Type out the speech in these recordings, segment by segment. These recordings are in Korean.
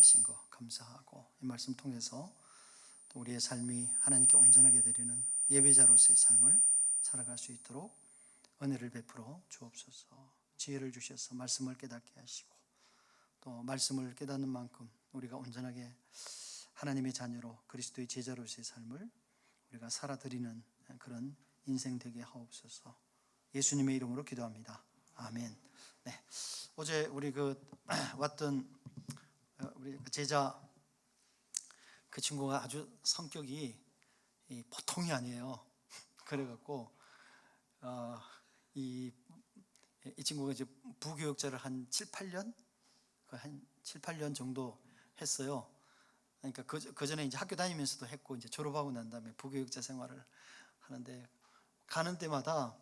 하신 거 감사하고, 이 말씀 통해서 또 우리의 삶이 하나님께 온전하게 드리는 예배자로서의 삶을 살아갈 수 있도록 은혜를 베풀어 주옵소서. 지혜를 주셔서 말씀을 깨닫게 하시고, 또 말씀을 깨닫는 만큼 우리가 온전하게 하나님의 자녀로 그리스도의 제자로서의 삶을 우리가 살아드리는 그런 인생 되게 하옵소서. 예수님의 이름으로 기도합니다. 아멘. 네, 어제 우리 왔던 우리 제자, 그 친구가 아주 성격이 보통이 아니에요. 그래갖고 이 친구가 이제 부교육자를 한 7, 8년 정도 했어요. 그러니까 그 전에 이제 학교 다니면서도 했고, 이제 졸업하고 난 다음에 부교육자 생활을 하는데, 가는 때마다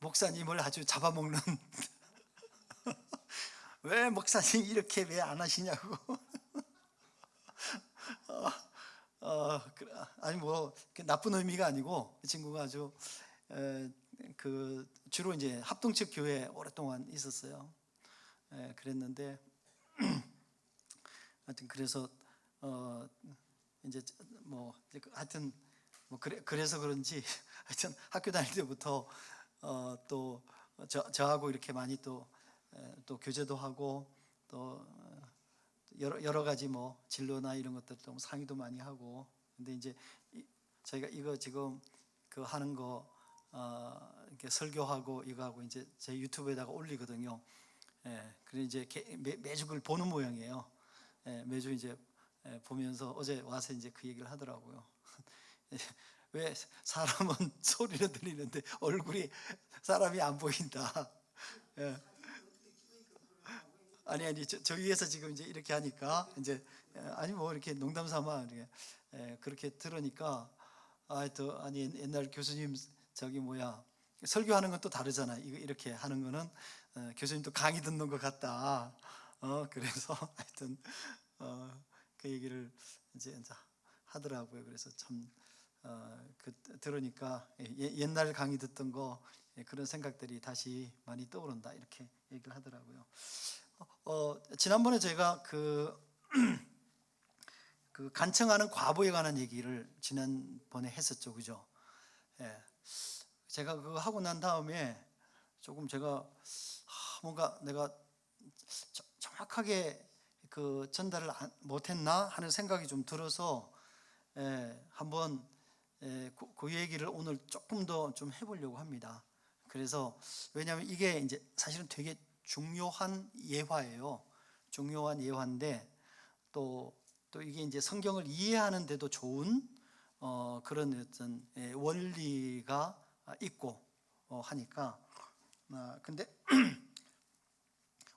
목사님을 아주 잡아먹는 왜 목사님 이렇게 왜 안 하시냐고. 아니 뭐 나쁜 의미가 아니고, 이 친구가 아주 주로 이제 합동측 교회에 오랫동안 있었어요. 그랬는데 하여튼 그래서 이제 뭐 하여튼 뭐 그래서 그런지 하여튼 학교 다닐 때부터 또 저하고 이렇게 많이 또 교제도 하고, 또 여러 가지 뭐 진로나 이런 것들도 상의도 많이 하고. 근데 이제 저희가 이거 지금 하는 거 이렇게 설교하고 이거 하고 이제 제 유튜브에다가 올리거든요. 그래 이제 매주 그걸 보는 모양이에요. 매주 이제 보면서 어제 와서 이제 그 얘기를 하더라고요. 왜 사람은 소리를 들리는데 얼굴이 사람이 안 보인다. 아니 저 위에서 지금 이제 이렇게 하니까 이제 아니 뭐 이렇게 농담 삼아 이렇게 그렇게 들으니까 아니 옛날 교수님 저기 뭐야 설교하는 건 또 다르잖아. 이거 이렇게 하는 거는 교수님 또 강의 듣는 것 같다. 그래서 하여튼 그 얘기를 이제 하더라고요. 그래서 참 들으니까 옛날 강의 듣던 거 그런 생각들이 다시 많이 떠오른다, 이렇게 얘기를 하더라고요. 지난번에 제가 그 간청하는 과부에 관한 얘기를 지난번에 했었죠, 그죠? 제가 그거 하고 난 다음에 조금 제가 뭔가 내가 정확하게 전달을 못했나 하는 생각이 좀 들어서 한번 그 얘기를 오늘 조금 더 좀 해보려고 합니다. 그래서 왜냐하면 이게 이제 사실은 되게 중요한 예화예요. 중요한 예화인데 또 이게 이제 성경을 이해하는 데도 좋은 그런 어떤 원리가 있고 하니까. 근데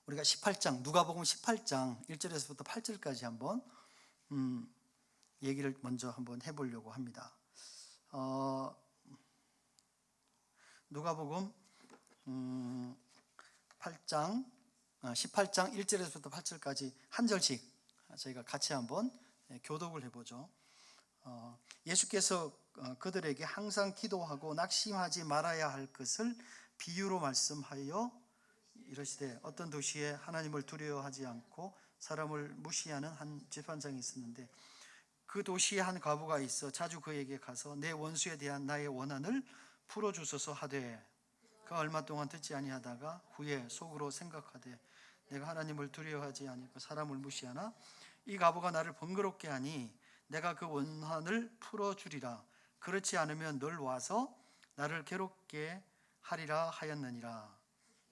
우리가 18장 누가복음 18장 1절에서부터 8절까지 한번 얘기를 먼저 한번 해보려고 합니다. 누가복음 18장 1절에서부터 8절까지 한 절씩 저희가 같이 한번 교독을 해보죠. 예수께서 그들에게 항상 기도하고 낙심하지 말아야 할 것을 비유로 말씀하여 이르시되, 어떤 도시에 하나님을 두려워하지 않고 사람을 무시하는 한 재판장이 있었는데, 그 도시에 한 과부가 있어 자주 그에게 가서 내 원수에 대한 나의 원한을 풀어주소서 하되, 그 얼마 동안 듣지 아니하다가 후에 속으로 생각하되, 내가 하나님을 두려워하지 아니하고 사람을 무시하나 이 과부가 나를 번거롭게 하니 내가 그 원한을 풀어주리라. 그렇지 않으면 늘 와서 나를 괴롭게 하리라 하였느니라.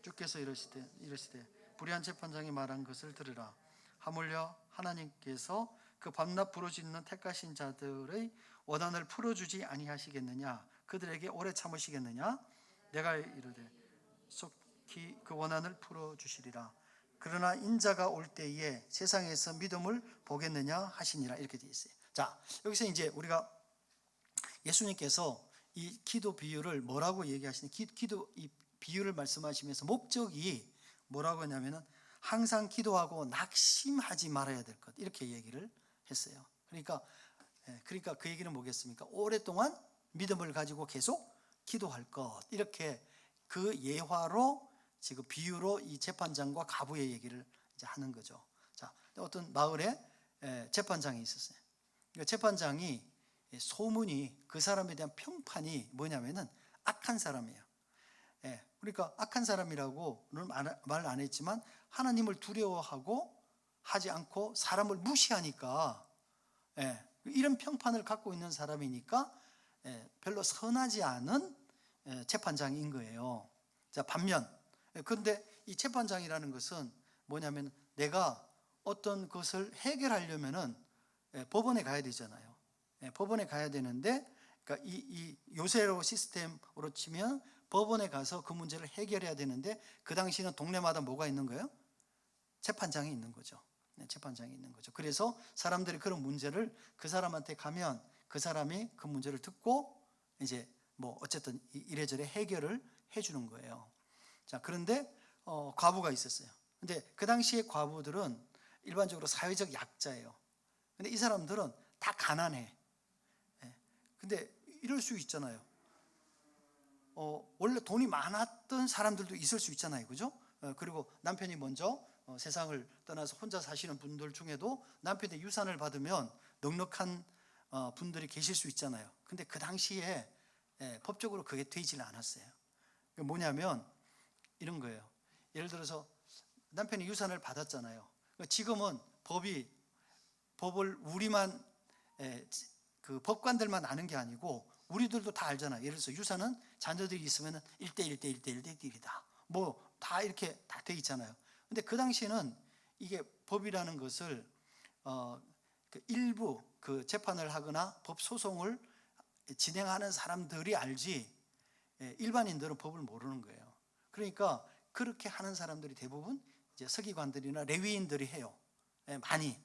주께서 이르시되 불의한 재판장이 말한 것을 들으라. 하물며 하나님께서 그 밤낮 부르짖는 택하신 자들의 원한을 풀어주지 아니하시겠느냐? 그들에게 오래 참으시겠느냐? 내가 이르되 속히 그 원한을 풀어주시리라. 그러나 인자가 올 때에 세상에서 믿음을 보겠느냐 하시니라. 이렇게 되어 있어요. 자, 여기서 이제 우리가 예수님께서 이 기도 비유를 뭐라고 얘기하시냐? 기도 이 비유를 말씀하시면서 목적이 뭐라고 하냐면은 항상 기도하고 낙심하지 말아야 될 것, 이렇게 얘기를 했어요. 그러니까 그 얘기는 뭐겠습니까? 오랫동안 믿음을 가지고 계속 기도할 것, 이렇게 그 예화로 지금 비유로 이 재판장과 과부의 얘기를 이제 하는 거죠. 자, 어떤 마을에 재판장이 있었어요. 그러니까 재판장이 소문이 그 사람에 대한 평판이 뭐냐면은 악한 사람이에요. 그러니까 악한 사람이라고는 말 안 했지만 하나님을 두려워하고 하지 않고 사람을 무시하니까 이런 평판을 갖고 있는 사람이니까 별로 선하지 않은 재판장인 거예요. 자, 반면 그런데 이 재판장이라는 것은 뭐냐면 내가 어떤 것을 해결하려면은 법원에 가야 되잖아요. 법원에 가야 되는데 그러니까 이 요새로 시스템으로 치면 법원에 가서 그 문제를 해결해야 되는데 그 당시는 동네마다 뭐가 있는 거예요? 재판장이 있는 거죠. 재판장이 있는 거죠. 그래서 사람들이 그런 문제를 그 사람한테 가면 그 사람이 그 문제를 듣고 이제 뭐 어쨌든 이래저래 해결을 해주는 거예요. 자, 그런데 과부가 있었어요. 근데 그 당시에 과부들은 일반적으로 사회적 약자예요. 근데 이 사람들은 다 가난해. 근데 이럴 수 있잖아요. 원래 돈이 많았던 사람들도 있을 수 있잖아요. 그죠? 그리고 남편이 먼저 세상을 떠나서 혼자 사시는 분들 중에도 남편의 유산을 받으면 넉넉한 분들이 계실 수 있잖아요. 근데 그 당시에 법적으로 그게 되질 않았어요. 뭐냐면 이런 거예요. 예를 들어서 남편이 유산을 받았잖아요. 지금은 법을 우리만 그 법관들만 아는 게 아니고 우리들도 다 알잖아요. 예를 들어서 유산은 자녀들이 있으면 1대1, 1대1, 1대1, 1대1이다. 뭐 다 이렇게 다 돼 있잖아요. 근데 그 당시에는 이게 법이라는 것을 그 일부 그 재판을 하거나 법 소송을 진행하는 사람들이 알지 일반인들은 법을 모르는 거예요. 그러니까 그렇게 하는 사람들이 대부분 이제 서기관들이나 레위인들이 해요. 많이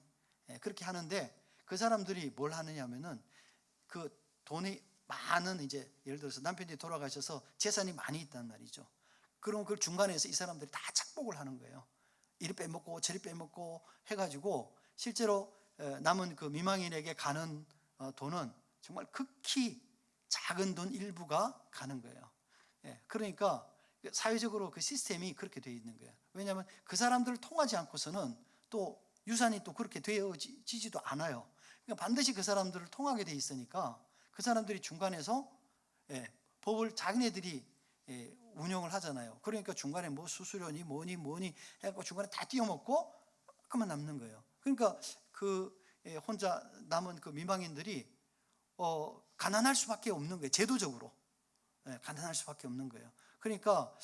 그렇게 하는데 그 사람들이 뭘 하느냐면은 그 돈이 많은 이제 예를 들어서 남편이 돌아가셔서 재산이 많이 있단 말이죠. 그럼 그 중간에서 이 사람들이 다 착복을 하는 거예요. 이리 빼먹고 저리 빼먹고 해가지고 실제로 남은 그 미망인에게 가는 돈은 정말 극히 작은 돈 일부가 가는 거예요. 그러니까 사회적으로 그 시스템이 그렇게 되어 있는 거예요. 왜냐하면 그 사람들을 통하지 않고서는 또 유산이 또 그렇게 되어지지도 않아요. 그러니까 반드시 그 사람들을 통하게 돼 있으니까 그 사람들이 중간에서 법을 자기네들이 운영을 하잖아요. 그러니까 중간에 뭐 수수료니 뭐니 해갖고 중간에 다 띄어먹고 그만 남는 거예요. 그러니까 그 혼자 남은 그 미망인들이 가난할 수밖에 없는 거예요. 제도적으로 가난할 수밖에 없는 거예요. 그러니까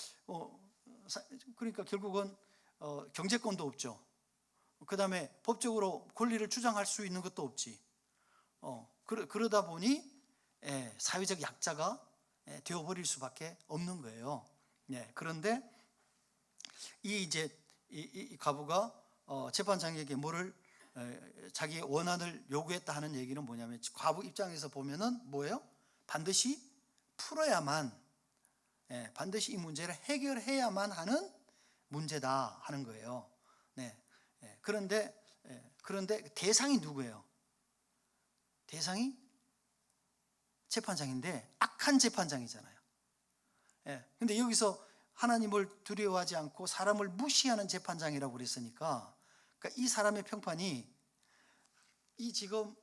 결국은 경제권도 없죠. 그 다음에 법적으로 권리를 주장할 수 있는 것도 없지. 그러다 보니 사회적 약자가 되어버릴 수밖에 없는 거예요. 그런데 이 과부가 재판장에게 뭐를 자기의 원한을 요구했다 하는 얘기는 뭐냐면 과부 입장에서 보면은 뭐예요? 반드시 풀어야만 반드시 이 문제를 해결해야만 하는 문제다 하는 거예요. 그런데 대상이 누구예요? 대상이 재판장인데 악한 재판장이잖아요. 근데 여기서 하나님을 두려워하지 않고 사람을 무시하는 재판장이라고 그랬으니까 그러니까 이 사람의 평판이 지금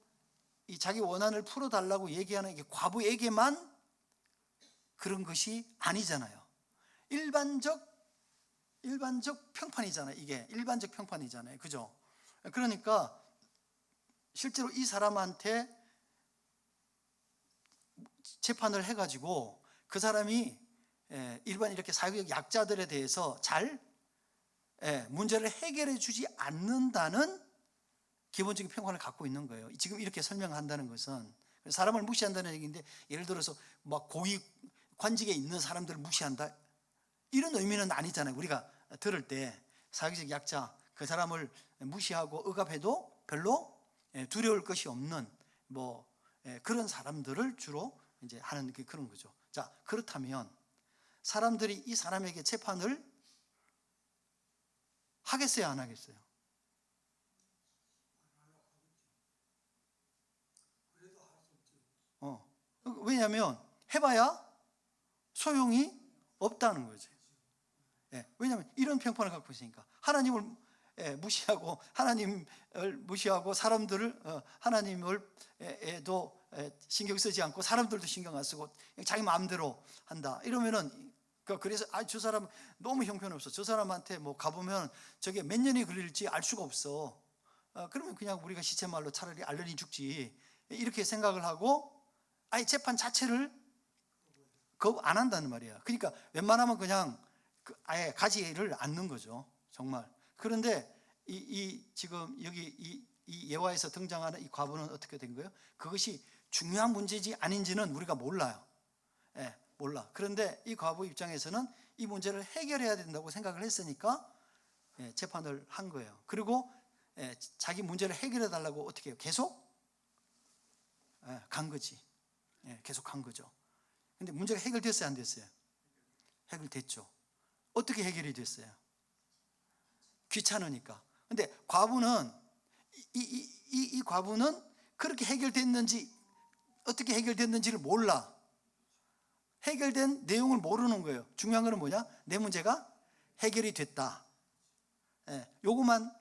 이 자기 원한을 풀어달라고 얘기하는 이게 과부에게만 그런 것이 아니잖아요. 일반적 평판이잖아요. 이게 일반적 평판이잖아요. 그죠? 그러니까 실제로 이 사람한테 재판을 해가지고 그 사람이 일반 이렇게 사회적 약자들에 대해서 잘 문제를 해결해 주지 않는다는 기본적인 평판을 갖고 있는 거예요. 지금 이렇게 설명한다는 것은 사람을 무시한다는 얘기인데 예를 들어서 막 고위 관직에 있는 사람들을 무시한다 이런 의미는 아니잖아요. 우리가 들을 때 사회적 약자 그 사람을 무시하고 억압해도 별로 두려울 것이 없는 뭐 그런 사람들을 주로 이제 하는 그런 거죠. 자, 그렇다면 사람들이 이 사람에게 재판을 하겠어요, 안 하겠어요? 왜냐하면 해봐야 소용이 없다는 거지. 왜냐하면 이런 평판을 갖고 있으니까 하나님을 무시하고 하나님을 무시하고 사람들을 하나님을 도 신경 쓰지 않고 사람들도 신경 안 쓰고 자기 마음대로 한다. 이러면은 그래서 저 사람 너무 형편없어. 저 사람한테 뭐 가보면 저게 몇 년이 걸릴지 알 수가 없어. 그러면 그냥 우리가 시체말로 차라리 알려니 죽지. 이렇게 생각을 하고 아예 재판 자체를 거부 안 한다는 말이야. 그러니까 웬만하면 그냥 아예 가지를 않는 거죠. 정말. 그런데 지금 여기 이 예화에서 등장하는 이 과부는 어떻게 된 거예요? 그것이 중요한 문제지 아닌지는 우리가 몰라요. 몰라. 그런데 이 과부 입장에서는 이 문제를 해결해야 된다고 생각을 했으니까 재판을 한 거예요. 그리고 자기 문제를 해결해 달라고 어떻게 해요? 계속 간 거지. 계속 간 거죠. 근데 문제가 해결됐어요, 안 됐어요? 해결됐죠. 어떻게 해결이 됐어요? 귀찮으니까. 근데 과부는 이 과부는 그렇게 해결됐는지 어떻게 해결됐는지를 몰라. 해결된 내용을 모르는 거예요. 중요한 거는 뭐냐? 내 문제가 해결이 됐다. 요것만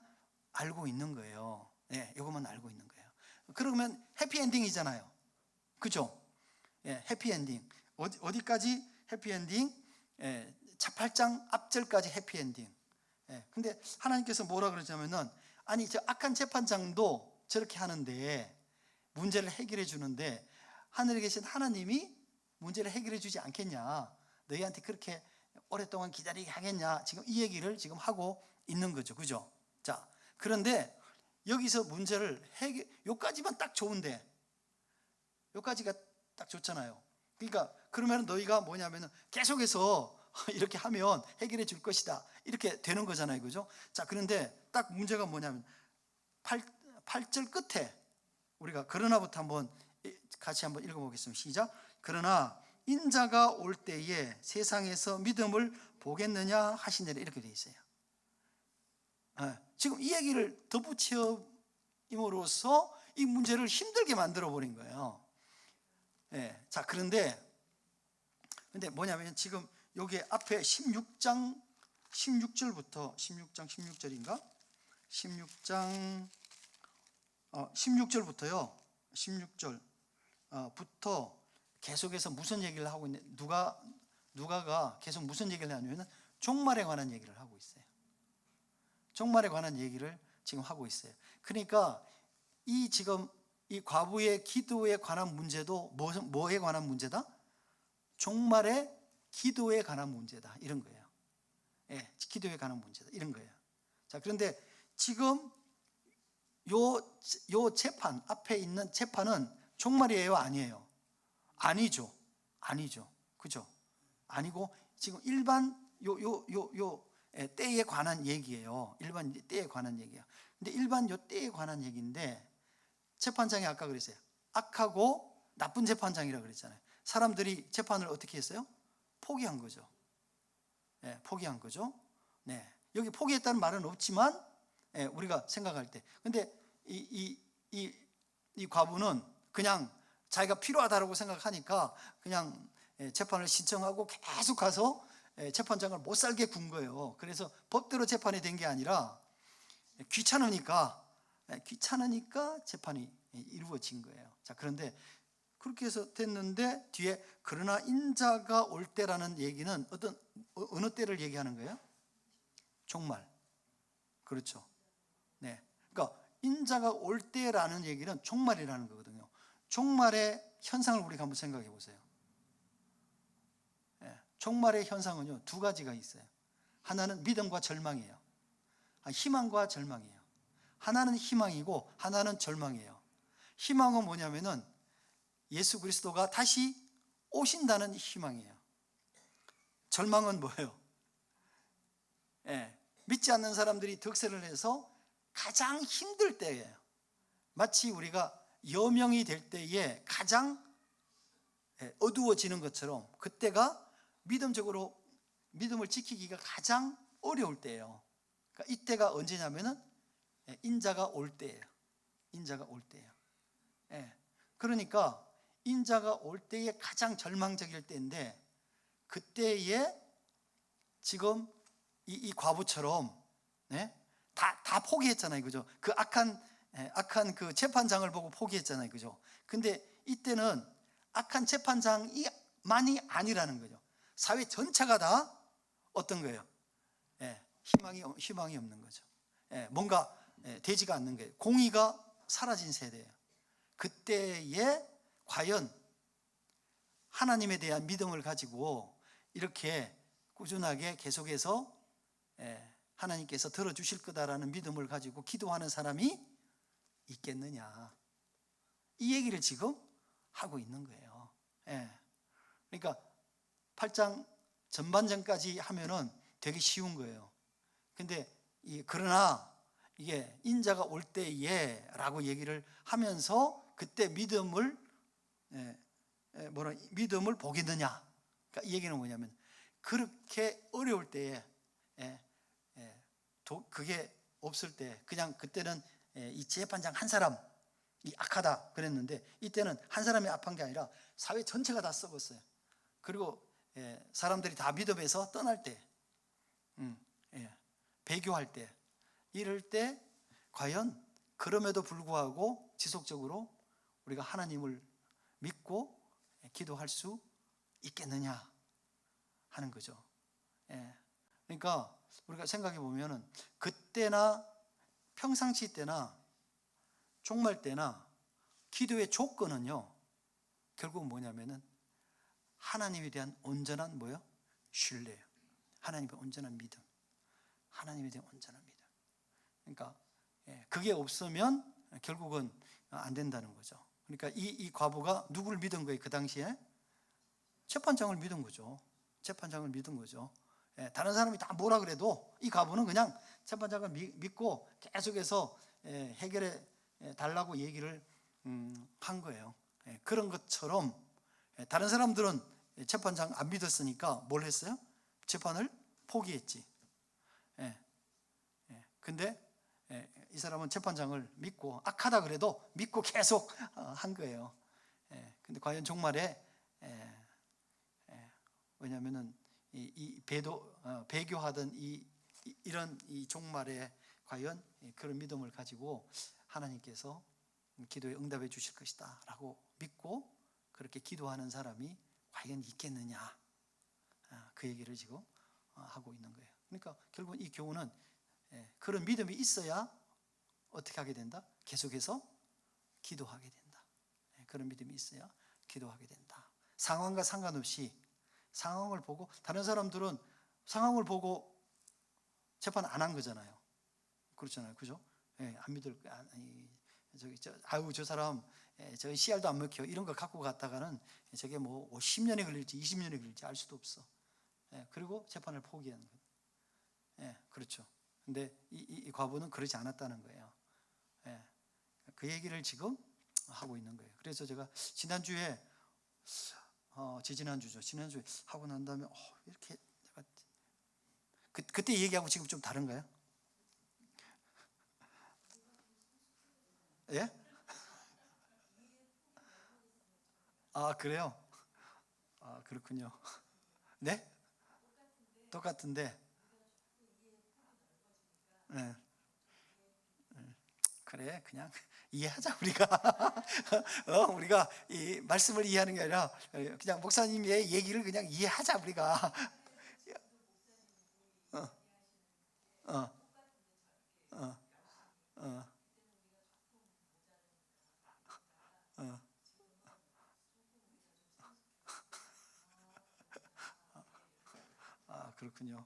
알고 있는 거예요. 요것만 알고 있는 거예요. 그러면 해피엔딩이잖아요. 그죠? 해피엔딩. 어디까지 해피엔딩? 8장 앞절까지 해피엔딩. 근데 하나님께서 뭐라 그러냐면은 아니 저 악한 재판장도 저렇게 하는데 문제를 해결해 주는데 하늘에 계신 하나님이 문제를 해결해 주지 않겠냐, 너희한테 그렇게 오랫동안 기다리게 하겠냐, 지금 이 얘기를 지금 하고 있는 거죠. 그죠? 자, 그런데 여기서 문제를 요까지만 딱 좋은데, 요까지가 딱 좋잖아요. 그러니까 그러면 너희가 뭐냐면은 계속해서 이렇게 하면 해결해 줄 것이다, 이렇게 되는 거잖아요. 그죠? 자, 그런데 딱 문제가 뭐냐면 8절 끝에 우리가 그러나부터 한번 같이 한번 읽어보겠습니다. 시작. 그러나 인자가 올 때에 세상에서 믿음을 보겠느냐 하시니라, 이렇게 돼 있어요. 지금 이 얘기를 덧붙임으로써 이 문제를 힘들게 만들어 버린 거예요. 자, 그런데 뭐냐면 지금 여기 앞에 16장 16절부터 16절인가? 16절부터요. 16절부터 계속해서 무슨 얘기를 하고 있냐? 누가가 계속 무슨 얘기를 하냐면 종말에 관한 얘기를 하고 있어요. 종말에 관한 얘기를 지금 하고 있어요. 그러니까 지금 이 과부의 기도에 관한 문제도 뭐에 관한 문제다? 종말의 기도에 관한 문제다, 이런 거예요. 기도에 관한 문제다, 이런 거예요. 자, 그런데 지금 요 재판 앞에 있는 재판은 종말이에요, 아니에요? 아니죠. 그죠? 아니고 지금 일반 때에 관한 얘기예요. 일반 때에 관한 얘기야. 근데 일반 요 때에 관한 얘기인데, 재판장이 아까 그랬어요. 악하고 나쁜 재판장이라고 그랬잖아요. 사람들이 재판을 어떻게 했어요? 포기한 거죠. 포기한 거죠. 여기 포기했다는 말은 없지만 우리가 생각할 때, 근데 이 과부는 그냥 자기가 필요하다고 생각하니까 그냥 재판을 신청하고 계속 가서 재판장을 못 살게 군 거예요. 그래서 법대로 재판이 된 게 아니라 귀찮으니까 재판이 이루어진 거예요. 자, 그런데 그렇게 해서 됐는데 뒤에 그러나 인자가 올 때라는 얘기는 어느 때를 얘기하는 거예요? 종말. 그렇죠. 그러니까 인자가 올 때라는 얘기는 종말이라는 거거든요. 종말의 현상을 우리가 한번 생각해 보세요. 종말의 현상은요, 두 가지가 있어요. 하나는 믿음과 절망이에요. 희망과 절망이에요. 하나는 희망이고 하나는 절망이에요. 희망은 뭐냐면은 예수 그리스도가 다시 오신다는 희망이에요. 절망은 뭐예요? 믿지 않는 사람들이 득세를 해서 가장 힘들 때예요. 마치 우리가 여명이 될 때에 가장 어두워지는 것처럼 그때가 믿음적으로 믿음을 지키기가 가장 어려울 때예요. 그러니까 이때가 언제냐면은 인자가 올 때예요. 인자가 올 때예요. 그러니까 인자가 올 때에 가장 절망적일 때인데, 그때에 지금 이 과부처럼, 네? 다 포기했잖아요, 그죠? 그 악한 그 재판장을 보고 포기했잖아요, 그죠? 근데 이때는 악한 재판장이만이 아니라는 거죠. 사회 전체가 다 어떤 거예요? 희망이 없는 거죠. 뭔가 되지가 않는 거예요. 공의가 사라진 세대예요. 그때에 과연 하나님에 대한 믿음을 가지고 이렇게 꾸준하게 계속해서 하나님께서 들어주실 거다라는 믿음을 가지고 기도하는 사람이 있겠느냐, 이 얘기를 지금 하고 있는 거예요. 그러니까 8장 전반전까지 하면은 되게 쉬운 거예요. 근데 그러나 이게 인자가 올 때에 라고 얘기를 하면서 그때 믿음을 보겠느냐, 그러니까 이 얘기는 뭐냐면 그렇게 어려울 때에 그게 없을 때 그냥 그때는 이 재판장 한 사람이 악하다 그랬는데, 이때는 한 사람이 악한 게 아니라 사회 전체가 다 썩었어요. 그리고 사람들이 다 믿음에서 떠날 때, 배교할 때, 이럴 때 과연 그럼에도 불구하고 지속적으로 우리가 하나님을 믿고 기도할 수 있겠느냐 하는 거죠. 그러니까 우리가 생각해 보면은 그때나 평상시 때나 종말 때나 기도의 조건은요, 결국 뭐냐면은 하나님에 대한 온전한 신뢰예요. 하나님의 온전한 믿음. 하나님에 대한 온전한 믿음. 그러니까 그게 없으면 결국은 안 된다는 거죠. 그러니까 이 과부가 누구를 믿은 거예요? 그 당시에 재판장을 믿은 거죠. 재판장을 믿은 거죠. 다른 사람이 다 뭐라 그래도 이 과부는 그냥 재판장을 믿고 계속해서 해결해 달라고 얘기를 한 거예요. 그런 것처럼 다른 사람들은 재판장 안 믿었으니까 뭘 했어요? 재판을 포기했지. 근데 이 사람은 재판장을 믿고, 악하다 그래도 믿고 계속 한 거예요. 근데 과연 종말에 왜냐하면은 이 배교하던 이런 종말에 과연 그런 믿음을 가지고 하나님께서 기도에 응답해 주실 것이다 라고 믿고 그렇게 기도하는 사람이 과연 있겠느냐, 그 얘기를 지금 하고 있는 거예요. 그러니까 결국 이 교훈은 그런 믿음이 있어야 어떻게 하게 된다? 계속해서 기도하게 된다. 그런 믿음이 있어야 기도하게 된다. 상황과 상관없이 상황을 보고, 다른 사람들은 상황을 보고 재판 안 한 거잖아요. 그렇잖아요, 그죠? 안 믿을 아유 저 사람 저 씨알도 안 먹혀, 이런 거 갖고 갔다가는 저게 뭐 10년이 걸릴지 20년이 걸릴지 알 수도 없어. 그리고 재판을 포기하는 거예요. 그렇죠. 근데 이 과부는 그러지 않았다는 거예요. 그 얘기를 지금 하고 있는 거예요. 그래서 제가 지난주에 지난주에 하고 난 다음에 이렇게 내가 그때 얘기하고 지금 좀 다른가요? 예? 아, 그래요? 아, 그렇군요. 네? 똑같은데. 네. 그래, 그냥 이해하자 우리가. 우리가 이 말씀을 이해하는 게 아니라 그냥 목사님의 얘기를 그냥 이해하자 우리가. 어, 어, 어, 어. 아, 그렇군요.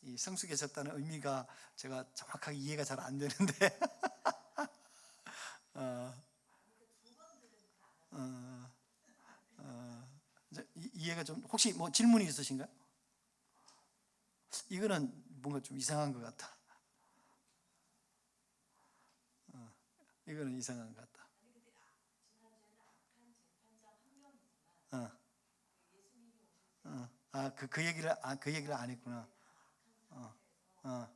이 성숙해졌다는 의미가 제가 정확하게 이해가 잘 안 되는데. 어, 어, 이해가 좀, 혹시 뭐 질문이 있으신가요? 이거는 뭔가 좀 이상한 것 같다. 이거는 이상한 것 같다. 어, 그 얘기를 안 했구나. 어, 어,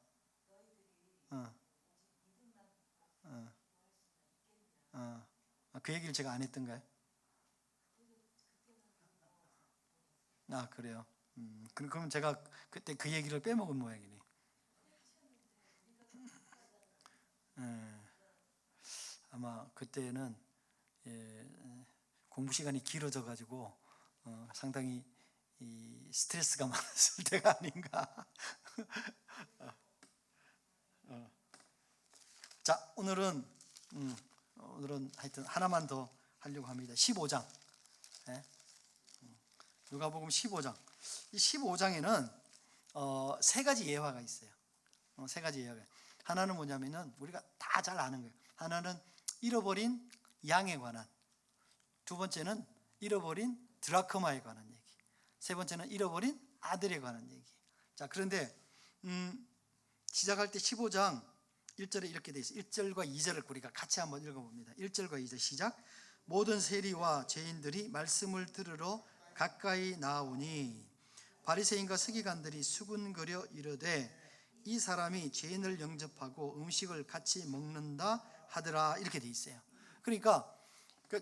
어, 어, 그 얘기를 제가 안 했던가요? 아, 그래요. 그럼 제가 그때 그 얘기를 빼먹은 모양이네. 그때는 공부 시간이 길어져 가지고 상당히 이 스트레스가 많았을 때가 아닌가. 자, 오늘은 하여튼 하나만 더 하려고 합니다. 15장. 누가복음 15장. 이 15장에는 세 가지 예화가 있어요. 세 가지 예화가. 하나는 뭐냐면은 우리가 다 잘 아는 거예요. 하나는 잃어버린 양에 관한. 두 번째는 잃어버린 드라크마에 관한 얘기. 세 번째는 잃어버린 아들에 관한 얘기. 자, 그런데 시작할 때 15장 1절에 이렇게 되어 있어요. 1절과 2절을 우리가 같이 한번 읽어봅니다. 1절과 2절 시작. 모든 세리와 죄인들이 말씀을 들으러 가까이 나오니 바리새인과 서기관들이 수군거려 이르되 이 사람이 죄인을 영접하고 음식을 같이 먹는다 하더라. 이렇게 되어 있어요. 그러니까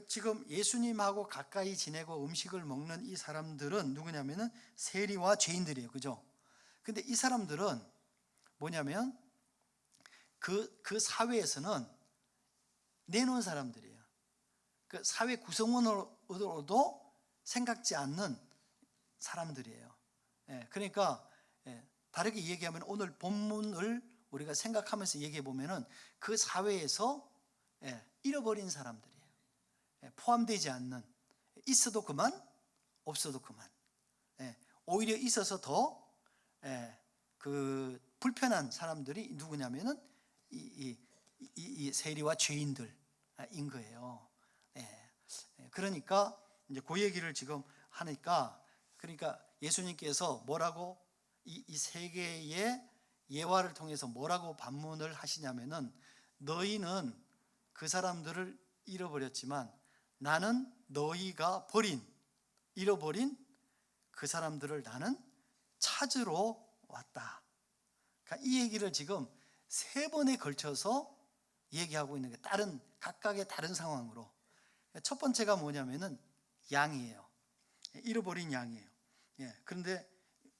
지금 예수님하고 가까이 지내고 음식을 먹는 이 사람들은 누구냐면은 세리와 죄인들이에요. 그죠? 근데 이 사람들은 뭐냐면 그 사회에서는 내놓은 사람들이에요. 그 사회 구성원으로도 생각지 않는 사람들이에요. 그러니까 다르게 얘기하면 오늘 본문을 우리가 생각하면서 얘기해 보면은 그 사회에서 잃어버린 사람들이에요. 포함되지 않는, 있어도 그만, 없어도 그만. 오히려 있어서 더 그 불편한 사람들이 누구냐면은 이 세리와 죄인들인 거예요. 그러니까 이제 그 얘기를 지금 하니까, 그러니까 예수님께서 뭐라고 이 세 개의 예화를 통해서 뭐라고 반문을 하시냐면은 너희는 그 사람들을 잃어버렸지만 나는 너희가 잃어버린 그 사람들을 나는 찾으러 왔다. 그러니까 이 얘기를 지금 세 번에 걸쳐서 얘기하고 있는 게 각각의 다른 상황으로. 첫 번째가 뭐냐면은 양이에요. 잃어버린 양이에요. 그런데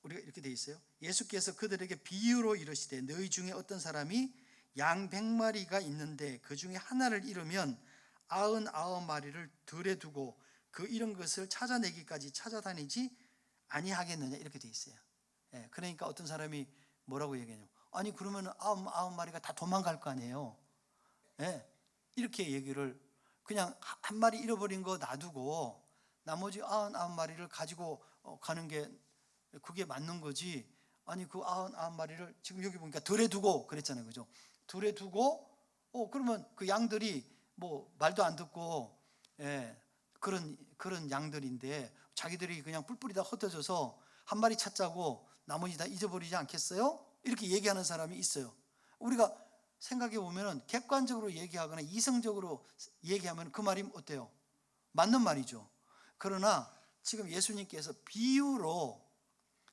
우리가 이렇게 돼 있어요. 예수께서 그들에게 비유로 이르시되 너희 중에 어떤 사람이 양 100마리가 있는데 그 중에 하나를 잃으면 99마리를 들에 두고 그 잃은 것을 찾아내기까지 찾아다니지 아니하겠느냐, 이렇게 돼 있어요. 그러니까 어떤 사람이 뭐라고 얘기하냐면, 아니 그러면 99마리가 다 도망갈 거 아니에요. 이렇게 얘기를, 그냥 한 마리 잃어버린 거 놔두고 나머지 99마리를 가지고 가는 게 그게 맞는 거지. 아니 그 99마리를 지금 여기 보니까 들에 두고 그랬잖아요. 그죠? 들에 두고 그러면 그 양들이 뭐 말도 안 듣고 그런 양들인데 자기들이 그냥 뿔뿔이 다 흩어져서 한 마리 찾자고 나머지 다 잊어버리지 않겠어요? 이렇게 얘기하는 사람이 있어요. 우리가 생각해 보면은 객관적으로 얘기하거나 이성적으로 얘기하면 그 말이 어때요? 맞는 말이죠. 그러나 지금 예수님께서 비유로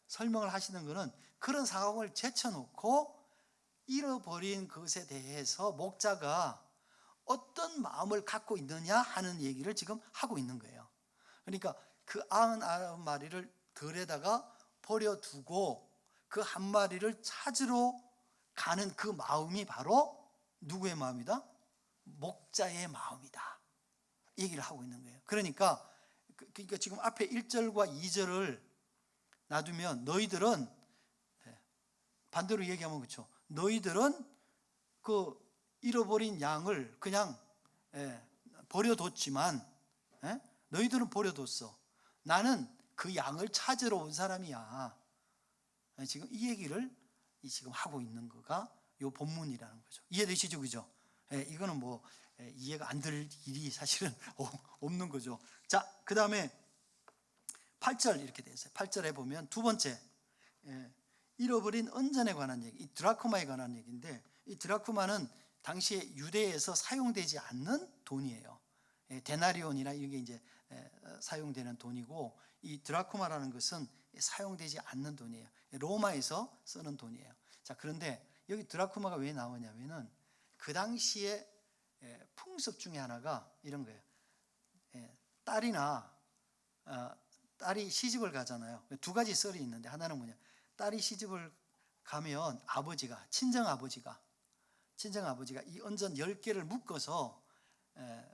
설명을 하시는 것은 그런 상황을 제쳐놓고 잃어버린 것에 대해서 목자가 어떤 마음을 갖고 있느냐 하는 얘기를 지금 하고 있는 거예요. 그러니까 그 99마리를 들에다가 버려두고 그 한 마리를 찾으러 가는 그 마음이 바로 누구의 마음이다? 목자의 마음이다. 얘기를 하고 있는 거예요. 그러니까 지금 앞에 1절과 2절을 놔두면 너희들은, 반대로 얘기하면 그렇죠. 너희들은 그 잃어버린 양을 그냥 버려뒀지만, 너희들은 버려뒀어. 나는 그 양을 찾으러 온 사람이야. 지금 이 얘기를 지금 하고 있는 거가 요 본문이라는 거죠. 이해되시죠? 그죠? 이거는 뭐 이해가 안 될 일이 사실은 없는 거죠. 자, 그 다음에 8절 이렇게 되어 있어요. 8절에 보면 두 번째, 잃어버린 은전에 관한 얘기, 이 드라크마에 관한 얘기인데, 이 드라크마는 당시에 유대에서 사용되지 않는 돈이에요. 데나리온이나 이게 이제 사용되는 돈이고, 이 드라크마라는 것은 사용되지 않는 돈이에요. 로마에서 쓰는 돈이에요. 자, 그런데 여기 드라크마가 왜 나오냐면은 그 당시에 풍습 중에 하나가 이런 거예요. 딸이 시집을 가잖아요. 두 가지 썰이 있는데, 하나는 뭐냐, 딸이 시집을 가면 친정 아버지가 이 은전 10개를 묶어서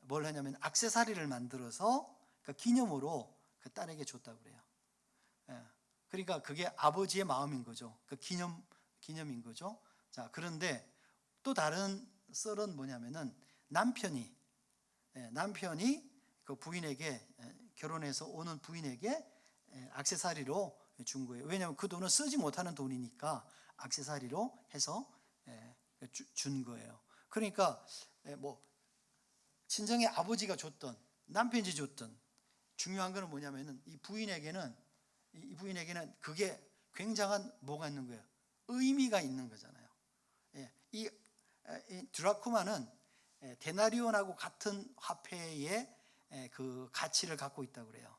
뭘 하냐면 액세서리를 만들어서 그 기념으로 그 딸에게 줬다고 그래요. 그러니까 그게 아버지의 마음인 거죠. 그 기념인 거죠. 자, 그런데 또 다른 썰은 뭐냐면은 남편이 그 부인에게, 결혼해서 오는 부인에게 액세서리로 준 거예요. 왜냐하면 그 돈은 쓰지 못하는 돈이니까 액세서리로 해서 준 거예요. 그러니까 뭐 친정의 아버지가 줬던, 남편이 줬던, 중요한 거는 뭐냐면은 이 부인에게는 그게 굉장한 뭐가 있는 거예요. 의미가 있는 거잖아요. 이 드라쿠마는 데나리온하고 같은 화폐의 그 가치를 갖고 있다고 그래요.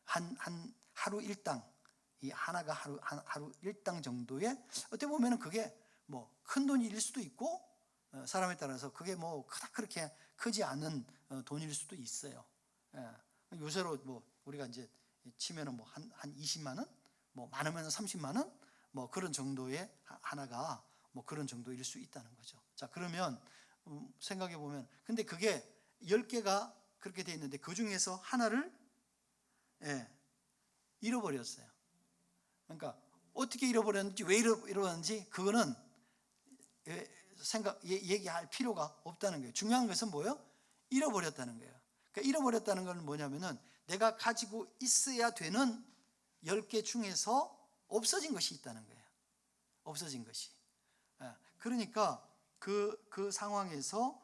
한 하루 일당, 이 하나가 하루 일당 정도의, 어떻게 보면은 그게 뭐 큰 돈일 수도 있고, 사람에 따라서 그게 뭐 그렇게 크지 않은 돈일 수도 있어요. 요새로 뭐 우리가 이제 치면은 뭐 한 20만 원, 뭐 많으면 30만 원, 뭐 그런 정도의 하나가 뭐 그런 정도일 수 있다는 거죠. 자, 그러면 생각해 보면, 근데 그게 10개가 그렇게 돼 있는데 그 중에서 하나를 잃어버렸어요. 그러니까 어떻게 잃어버렸는지, 왜 잃어버렸는지 그거는 얘기할 필요가 없다는 거예요. 중요한 것은 뭐예요? 잃어버렸다는 거예요. 그러니까 잃어버렸다는 건 뭐냐면은 내가 가지고 있어야 되는 10개 중에서 없어진 것이 있다는 거예요. 없어진 것이. 그러니까 그 상황에서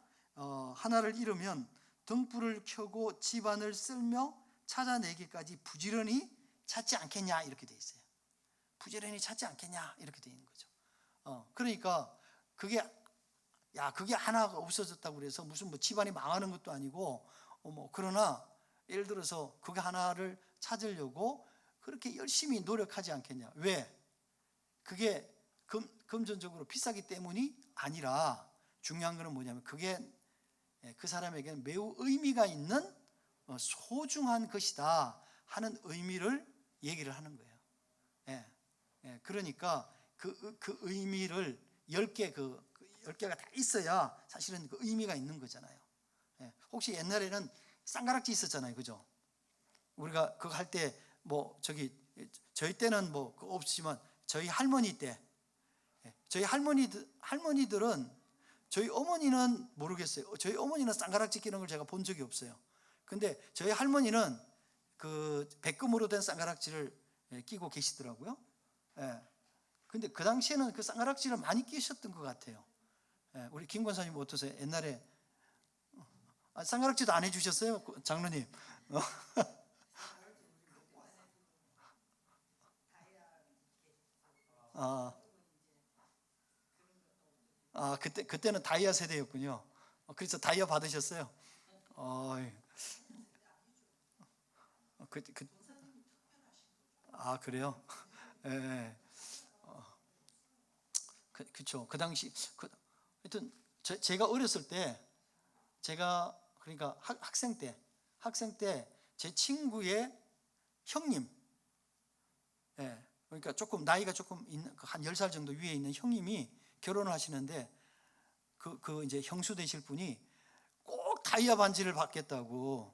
하나를 잃으면 등불을 켜고 집안을 쓸며 찾아내기까지 부지런히 찾지 않겠냐, 이렇게 돼 있어요. 부지런히 찾지 않겠냐, 이렇게 돼 있는 거죠. 그러니까 그게 하나가 없어졌다고 그래서 무슨 뭐 집안이 망하는 것도 아니고, 그러나 예를 들어서 그게 하나를 찾으려고 그렇게 열심히 노력하지 않겠냐. 왜? 그게 금전적으로 비싸기 때문이 아니라, 중요한 것은 뭐냐면 그게 그 사람에게는 매우 의미가 있는 소중한 것이다 하는 의미를 얘기를 하는 거예요. 그러니까 그 의미를 10개가 다 있어야 사실은 그 의미가 있는 거잖아요. 혹시 옛날에는 쌍가락지 있었잖아요, 그죠? 우리가 그거 할 때 뭐 저희 때는 뭐 없지만 저희 할머니 때, 저희 할머니들은, 저희 어머니는 모르겠어요. 저희 어머니는 쌍가락지 끼는 걸 제가 본 적이 없어요. 근데 저희 할머니는 그 백금으로 된 쌍가락지를 끼고 계시더라고요. 근데 그 당시에는 그 쌍가락지를 많이 끼셨던 것 같아요. 우리 김 권사님 어떠세요? 옛날에 쌍가락지도 안 해주셨어요, 장로님? 그때는 다이아 세대였군요. 그래서 다이아 받으셨어요? 어, 그, 그, 그래요? 예, 예. 그쵸. 그 당시, 하여튼, 제가 어렸을 때, 그러니까 학생 때, 제 친구의 형님, 그러니까 나이가 조금 있는, 한 10살 정도 위에 있는 형님이 결혼을 하시는데, 이제 형수 되실 분이 꼭 다이아 반지를 받겠다고,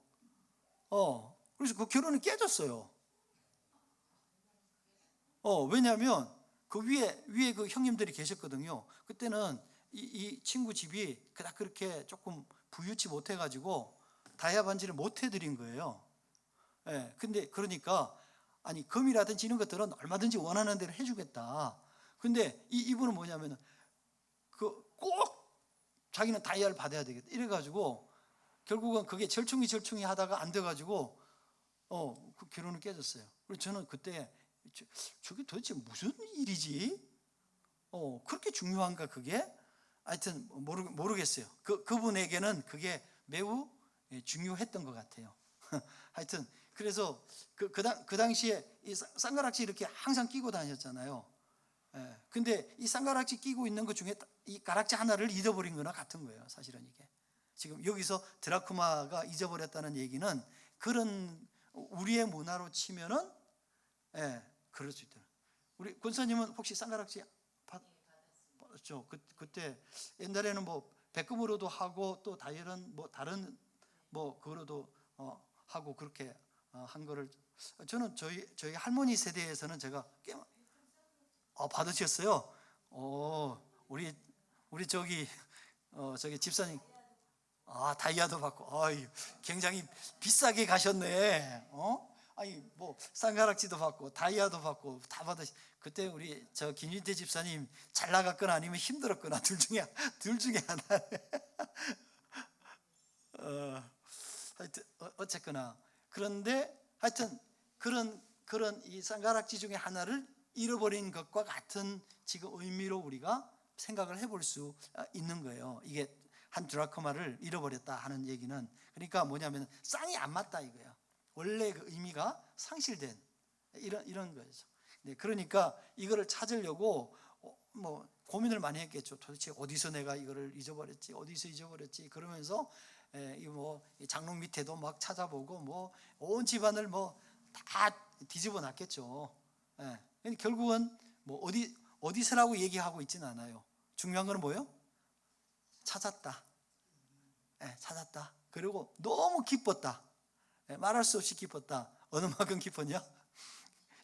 그래서 그 결혼이 깨졌어요. 왜냐하면 그 위에 그 형님들이 계셨거든요. 그때는 이 친구 집이 그렇게 조금 부유치 못해가지고 다이아 반지를 못 해드린 거예요. 근데 그러니까, 아니 금이라든지 이런 것들은 얼마든지 원하는 대로 해주겠다. 근데 이분은 뭐냐면은 꼭 자기는 다이아를 받아야 되겠다 이래가지고, 결국은 그게 절충이 하다가 안 돼가지고 그 결혼을 깨졌어요. 그래서 저는 그때 저게 도대체 무슨 일이지? 그렇게 중요한가 그게? 하여튼 모르겠어요. 그분에게는 그게 매우 중요했던 것 같아요. 하여튼 그래서 그 당시에 이 쌍가락지 이렇게 항상 끼고 다녔잖아요. 근데 이 쌍가락지 끼고 있는 것 중에 이 가락지 하나를 잊어버린 거나 같은 거예요, 사실은 이게. 지금 여기서 드라쿠마가 잊어버렸다는 얘기는, 그런 우리의 문화로 치면은 그럴 수 있다. 우리 권사님은 혹시 쌍가락지 받았죠? 그때 옛날에는 뭐 백금으로도 하고 또 다이아는 뭐 다른 뭐 그거로도 하고 그렇게 한 거를 저는 저희 할머니 세대에서는 제가 꽤 받으셨어요. 우리 저기 집사님 다이아도 받고 굉장히 비싸게 가셨네. 아니 뭐 쌍가락지도 받고 다이아도 받고 다 받으시. 그때 우리 저 김윤태 집사님 잘 나갔거나 아니면 힘들었거나 둘 중에 하나. 하여튼 어쨌거나 그런데 하여튼 그런 이 쌍가락지 중에 하나를 잃어버린 것과 같은 지금 의미로 우리가 생각을 해볼 수 있는 거예요. 이게 한 드라크마를 잃어버렸다 하는 얘기는 그러니까 뭐냐면 쌍이 안 맞다 이거예요. 원래 그 의미가 상실된 이런 거죠. 네, 그러니까 이거를 찾으려고 뭐 고민을 많이 했겠죠. 도대체 어디서 내가 이거를 잊어버렸지? 어디서 잊어버렸지? 그러면서 이 장롱 밑에도 막 찾아보고 뭐 온 집안을 뭐 다 뒤집어 놨겠죠. 예. 결국은 뭐 어디서라고 얘기하고 있지는 않아요. 중요한 건 뭐예요? 찾았다. 찾았다. 그리고 너무 기뻤다. 말할 수 없이 기뻤다. 어느 만큼 기뻤냐?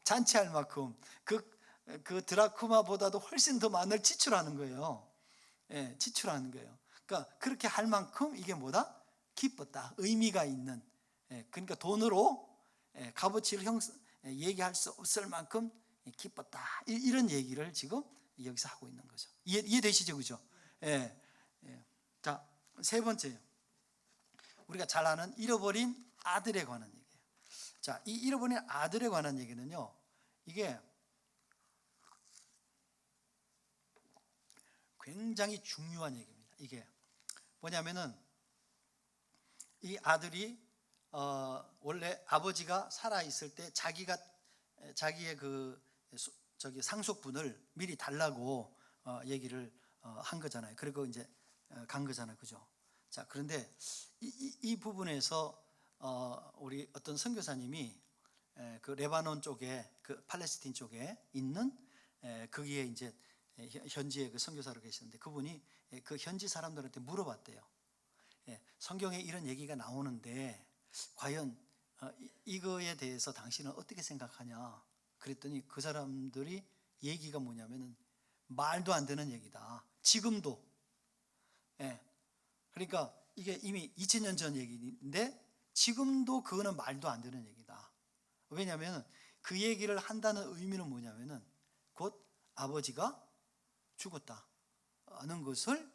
잔치할 만큼 그 드라크마보다도 훨씬 더 많은 지출하는 거예요. 지출하는 거예요. 그러니까 그렇게 할 만큼 이게 뭐다? 기뻤다. 의미가 있는. 그러니까 돈으로 값어치를 얘기할 수 없을 만큼 기뻤다. 이런 얘기를 지금 여기서 하고 있는 거죠. 이해되시죠, 그죠? 자, 세 번째요. 우리가 잘 아는 잃어버린 아들에 관한 얘기예요. 자, 이 잃어버린 아들에 관한 얘기는요, 이게 굉장히 중요한 얘기입니다. 이게 뭐냐면은 이 아들이 원래 아버지가 살아 있을 때 자기의 저기 상속분을 미리 달라고 얘기를 한 거잖아요. 그리고 이제 간 거잖아요, 그죠? 자, 그런데 이 부분에서 우리 어떤 선교사님이 그 레바논 쪽에 그 팔레스틴 쪽에 있는 거기에 이제 현지의 그 선교사로 계시는데 그분이 그 현지 사람들한테 물어봤대요. 성경에 이런 얘기가 나오는데 과연 이거에 대해서 당신은 어떻게 생각하냐? 그랬더니 그 사람들이 얘기가 뭐냐면은 말도 안 되는 얘기다. 지금도. 그러니까 이게 이미 2000년 전 얘기인데 지금도 그거는 말도 안 되는 얘기다. 왜냐하면 그 얘기를 한다는 의미는 뭐냐면은 곧 아버지가 죽었다는 것을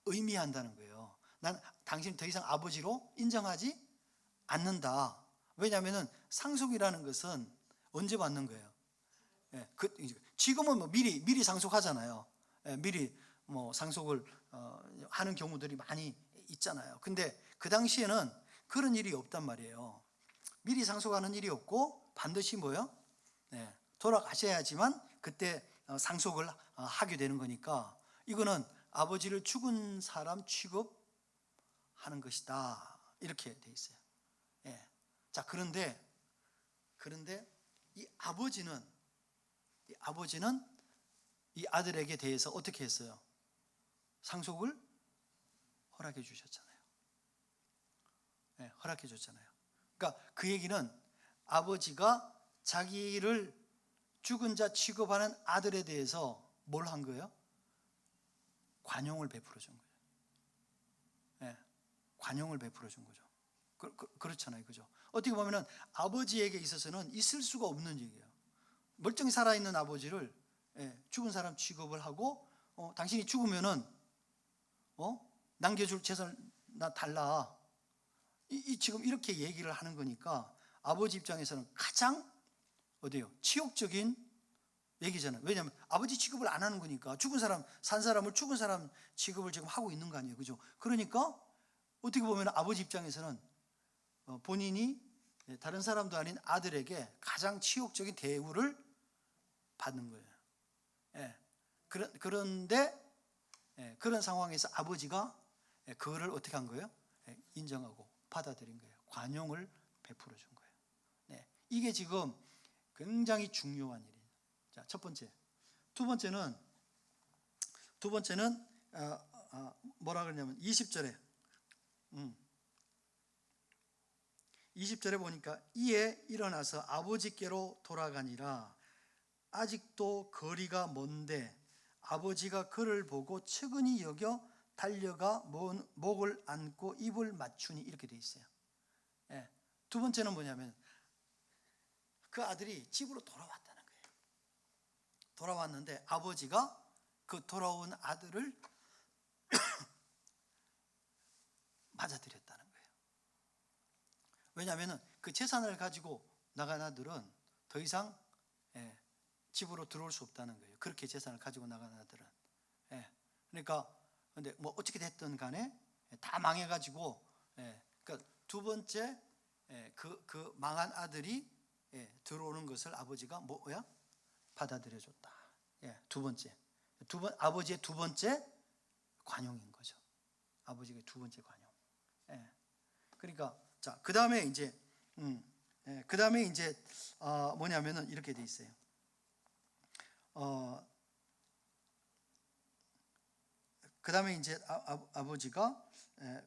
의미한다는 거예요. 난 당신 더 이상 아버지로 인정하지 않는다. 왜냐하면 상속이라는 것은 언제 받는 거예요? 지금은 뭐 미리 상속하잖아요. 미리 뭐 상속을 하는 경우들이 많이 있잖아요. 근데 그 당시에는 그런 일이 없단 말이에요. 미리 상속하는 일이 없고 반드시 뭐요? 돌아가셔야지만 그때 상속을 하게 되는 거니까 이거는 아버지를 죽은 사람 취급하는 것이다. 이렇게 돼 있어요. 자, 그런데 이 아버지는 이 아들에게 대해서 어떻게 했어요? 상속을 허락해 주셨잖아요. 허락해 줬잖아요. 그러니까 그 얘기는 아버지가 자기를 죽은 자 취급하는 아들에 대해서 뭘 한 거예요? 관용을 베풀어 준 거예요. 관용을 베풀어 준 거죠. 그렇잖아요, 그죠? 어떻게 보면은 아버지에게 있어서는 있을 수가 없는 얘기예요. 멀쩡히 살아있는 아버지를 죽은 사람 취급을 하고 당신이 죽으면은 남겨줄 재산 나 달라. 지금 이렇게 얘기를 하는 거니까 아버지 입장에서는 가장 어디요? 치욕적인 얘기잖아요. 왜냐하면 아버지 취급을 안 하는 거니까 죽은 사람, 산 사람을 죽은 사람 취급을 지금 하고 있는 거 아니에요, 그죠? 그러니까 어떻게 보면 아버지 입장에서는 본인이 다른 사람도 아닌 아들에게 가장 치욕적인 대우를 받는 거예요. 그런데 그런 상황에서 아버지가 그거를 어떻게 한 거예요? 인정하고 받아들인 거예요. 관용을 베풀어 준 거예요. 이게 지금 굉장히 중요한 일이에요. 자, 첫 번째. 두 번째는 뭐라 그러냐면 20절에 20절에 보니까 이에 일어나서 아버지께로 돌아가니라. 아직도 거리가 먼데 아버지가 그를 보고 측은히 여겨 달려가 목을 안고 입을 맞추니, 이렇게 돼 있어요. 예. 두 번째는 뭐냐면 그 아들이 집으로 돌아왔다는 거예요. 돌아왔는데 아버지가 그 돌아온 아들을 맞아들였다는 거예요. 왜냐하면 그 재산을 가지고 나간 아들은 더 이상 집으로 들어올 수 없다는 거예요. 그렇게 재산을 가지고 나간 아들은. 그러니까 근데 뭐 어떻게 됐든 간에 다 망해가지고, 그러니까 두 번째 그 망한 아들이 들어오는 것을 아버지가 뭐야? 받아들여줬다. 두 번째, 아버지의 두 번째 관용인 거죠. 아버지의 두 번째 관용. 그러니까 자, 그 다음에 이제 뭐냐면은 이렇게 돼 있어요. 그 다음에 이제 아버지가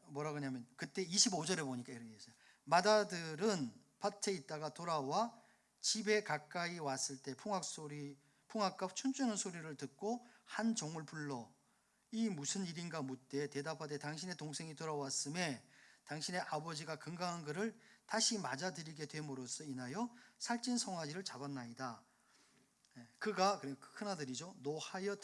뭐라 그러냐면, 그때 25절에 보니까 이렇게 있어요. 맏아들은 밭에 있다가 돌아와 집에 가까이 왔을 때 풍악과 춤추는 소리를 듣고 한 종을 불러 이 무슨 일인가 묻되 대답하되 당신의 동생이 돌아왔음에 당신의 아버지가 건강한 그를 다시 맞아들이게 됨으로써 인하여 살찐 송아지를 잡았나이다. 그가, 큰아들이죠, 노하여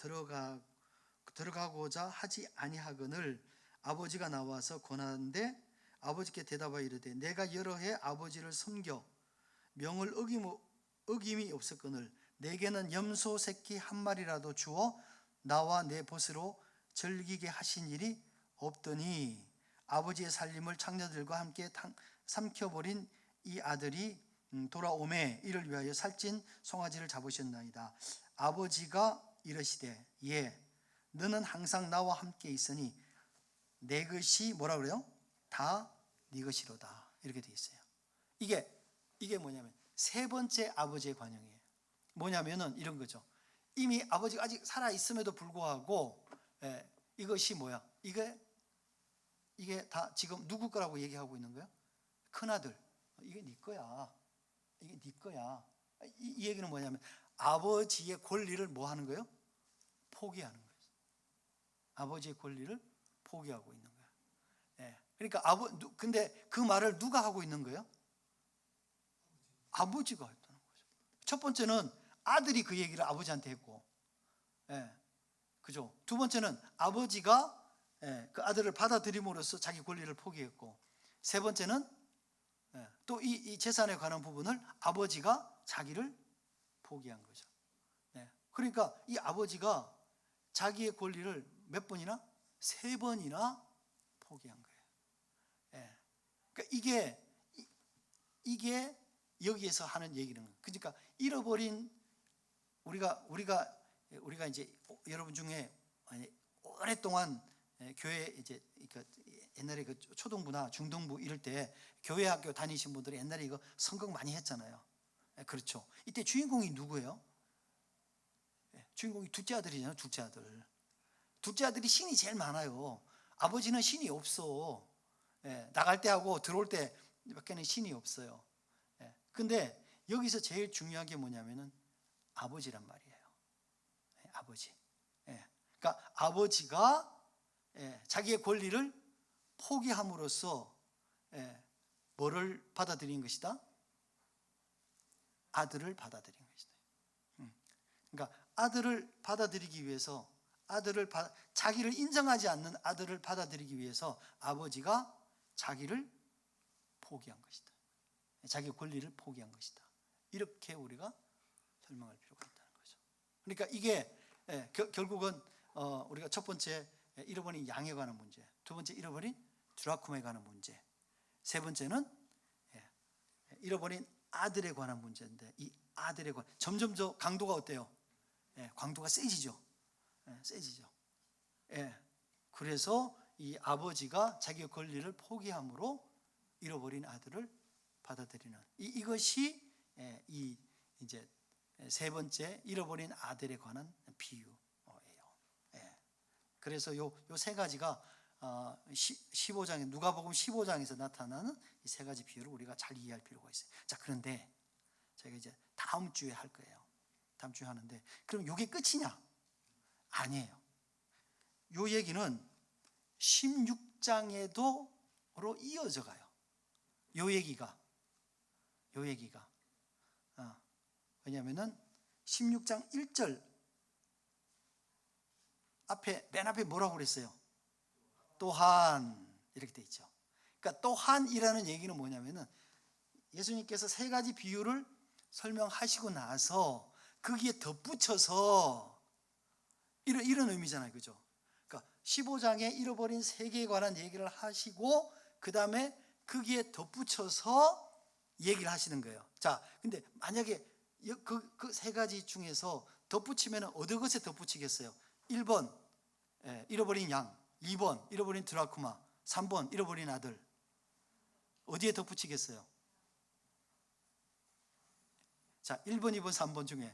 들어가고자 하지 아니하거늘 아버지가 나와서 권하는데 아버지께 대답하여 이르되 내가 여러 해 아버지를 섬겨 명을 어김이 없었거늘 내게는 염소 새끼 한 마리라도 주어 나와 내 벗으로 즐기게 하신 일이 없더니 아버지의 살림을 창녀들과 함께 삼켜버린 이 아들이 돌아오매 이를 위하여 살찐 송아지를 잡으셨나이다. 아버지가 이르시되 예, 너는 항상 나와 함께 있으니 내 것이 뭐라 그래요? 다 네 것이로다. 이렇게 돼 있어요. 이게 뭐냐면 세 번째 아버지의 관용이에요. 뭐냐면은 이런 거죠. 이미 아버지가 아직 살아 있음에도 불구하고 이것이 뭐야? 이게 다 지금 누구 거라고 얘기하고 있는 거야? 큰아들, 이게 네 거야. 이게 네 거야. 이 얘기는 뭐냐면 아버지의 권리를 뭐 하는 거예요? 포기하는 거예요. 아버지의 권리를 포기하고 있는 거야. 그러니까 근데 그 말을 누가 하고 있는 거예요? 아버지가 했다는 거죠. 첫 번째는 아들이 그 얘기를 아버지한테 했고, 그죠? 두 번째는 아버지가 그 아들을 받아들임으로써 자기 권리를 포기했고, 세 번째는 또 이 재산에 관한 부분을 아버지가 자기를 포기한 거죠. 그러니까 이 아버지가 자기의 권리를 몇 번이나? 세 번이나 포기한 거예요. 그러니까 이게 여기에서 하는 얘기는, 그러니까 잃어버린 우리가 이제 여러분 중에 오랫동안 교회 이제 옛날에 그 초등부나 중등부 이럴 때 교회 학교 다니신 분들이 옛날에 이거 선거 많이 했잖아요. 그렇죠. 이때 주인공이 누구예요? 주인공이 둘째 아들이잖아요. 둘째 아들. 둘째 아들이 신이 제일 많아요. 아버지는 신이 없어. 나갈 때 하고 들어올 때밖에는 신이 없어요. 근데 여기서 제일 중요한 게 뭐냐면은 아버지란 말이에요. 아버지. 그러니까 아버지가 자기의 권리를 포기함으로써 뭐를 받아들인 것이다? 아들을 받아들인 것이다. 그러니까 아들을 받아들이기 위해서 자기를 인정하지 않는 아들을 받아들이기 위해서 아버지가 자기를 포기한 것이다. 자기의 권리를 포기한 것이다. 이렇게 우리가 설명할 필요가 있다는 거죠. 그러니까 이게 결국은 우리가 첫 번째 잃어버린 양에 관한 문제, 두 번째 잃어버린 드라쿰에 관한 문제, 세 번째는 잃어버린 아들에 관한 문제인데, 이 아들에 관한 점점 더 강도가 어때요? 강도가 세지죠. 세지죠. 그래서 이 아버지가 자기의 권리를 포기함으로 잃어버린 아들을 받아들이는 이것이 이제 세 번째 잃어버린 아들에 관한 비유예요. 그래서 요 세 가지가 15장에 누가복음 15장에서 나타나는 이 세 가지 비유를 우리가 잘 이해할 필요가 있어요. 자, 그런데 저희가 이제 다음 주에 할 거예요. 다음 주에 하는데 그럼 이게 끝이냐? 아니에요. 이 얘기는 16장에도로 이어져 가요. 이 얘기가 왜냐하면은 16장 1절 맨 앞에 뭐라고 그랬어요? 또한 이렇게 돼 있죠. 그러니까 또한이라는 얘기는 뭐냐면은 예수님께서 세 가지 비유를 설명하시고 나서 거기에 덧붙여서 이런 의미잖아요, 그죠? 그러니까 15장에 잃어버린 세계에 관한 얘기를 하시고 그 다음에 거기에 덧붙여서 얘기를 하시는 거예요. 자, 근데 만약에 그 세 가지 중에서 덧붙이면 어느 것에 덧붙이겠어요? 1번 잃어버린 양, 2번 잃어버린 드라쿠마, 3번 잃어버린 아들. 어디에 덧붙이겠어요? 자, 1번, 2번, 3번 중에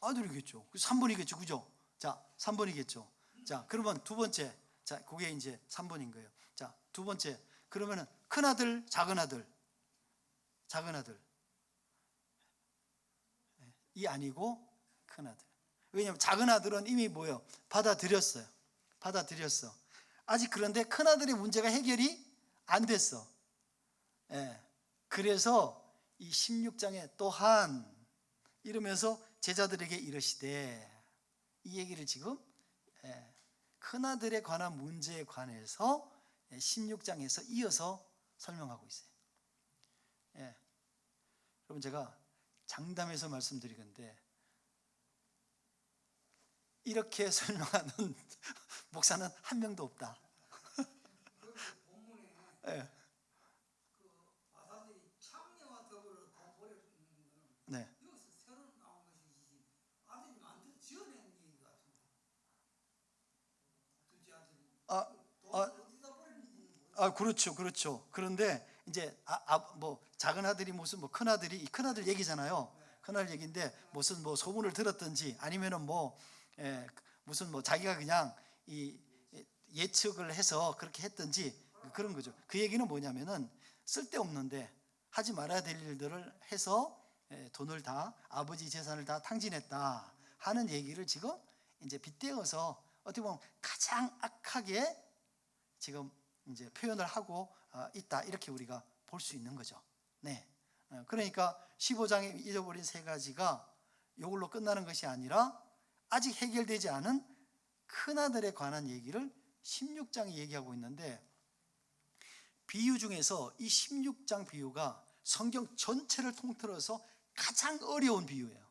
아들이겠죠. 3번이겠죠. 그죠? 자, 3번이겠죠. 자, 그러면 두 번째. 자, 그게 이제 3번인 거예요. 자, 두 번째. 그러면은 큰 아들, 작은 아들. 이 아니고 큰 아들. 왜냐하면 작은 아들은 이미 뭐예요? 받아들였어. 아직 그런데 큰 아들의 문제가 해결이 안 됐어. 그래서 이 16장에 또한 이러면서 제자들에게 이르시되, 이 얘기를 지금 큰아들에 관한 문제에 관해서 16장에서 이어서 설명하고 있어요. 여러분, 제가 장담해서 말씀드리건데 이렇게 설명하는 목사는 한 명도 없다. 네. 그렇죠. 그런데 이제 뭐 작은 아들이 무슨 뭐 큰 아들이 큰 아들 얘기잖아요. 큰 아들 얘기인데 무슨 뭐 소문을 들었든지 아니면은 뭐 무슨 뭐 자기가 그냥 이 예측을 해서 그렇게 했든지 그런 거죠. 그 얘기는 뭐냐면은 쓸데없는데 하지 말아야 될 일들을 해서 돈을 다, 아버지 재산을 다 탕진했다 하는 얘기를 지금 이제 빗대어서 어떻게 보면 가장 악하게 지금 이제 표현을 하고 있다, 이렇게 우리가 볼 수 있는 거죠. 네. 그러니까 15장에 잊어버린 세 가지가 이걸로 끝나는 것이 아니라 아직 해결되지 않은 큰아들에 관한 얘기를 16장이 얘기하고 있는데, 비유 중에서 이 16장 비유가 성경 전체를 통틀어서 가장 어려운 비유예요.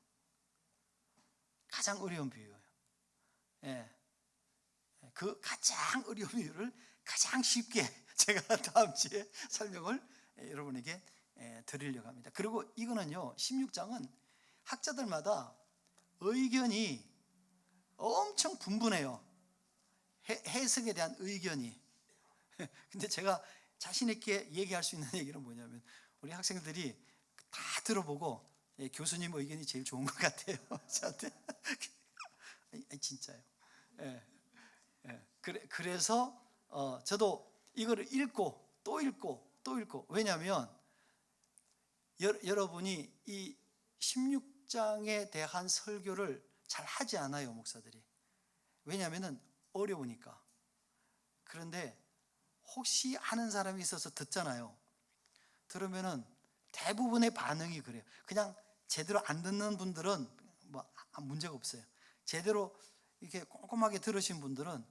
그 가장 어려운 비유를 가장 쉽게 제가 다음 주에 설명을 여러분에게 드리려고 합니다. 그리고 이거는요, 16장은 학자들마다 의견이 엄청 분분해요. 해석에 대한 의견이. 근데 제가 자신 있게 얘기할 수 있는 얘기는 뭐냐면, 우리 학생들이 다 들어보고 교수님 의견이 제일 좋은 것 같아요. 저한테. 진짜요. 그래서 저도 이거를 읽고 또 읽고 왜냐하면 여러분이 이 16장에 대한 설교를 잘 하지 않아요, 목사들이. 왜냐하면 어려우니까. 그런데 혹시 아는 사람이 있어서 듣잖아요. 들으면은 대부분의 반응이 그래요. 그냥 제대로 안 듣는 분들은 뭐 문제가 없어요. 제대로 이렇게 꼼꼼하게 들으신 분들은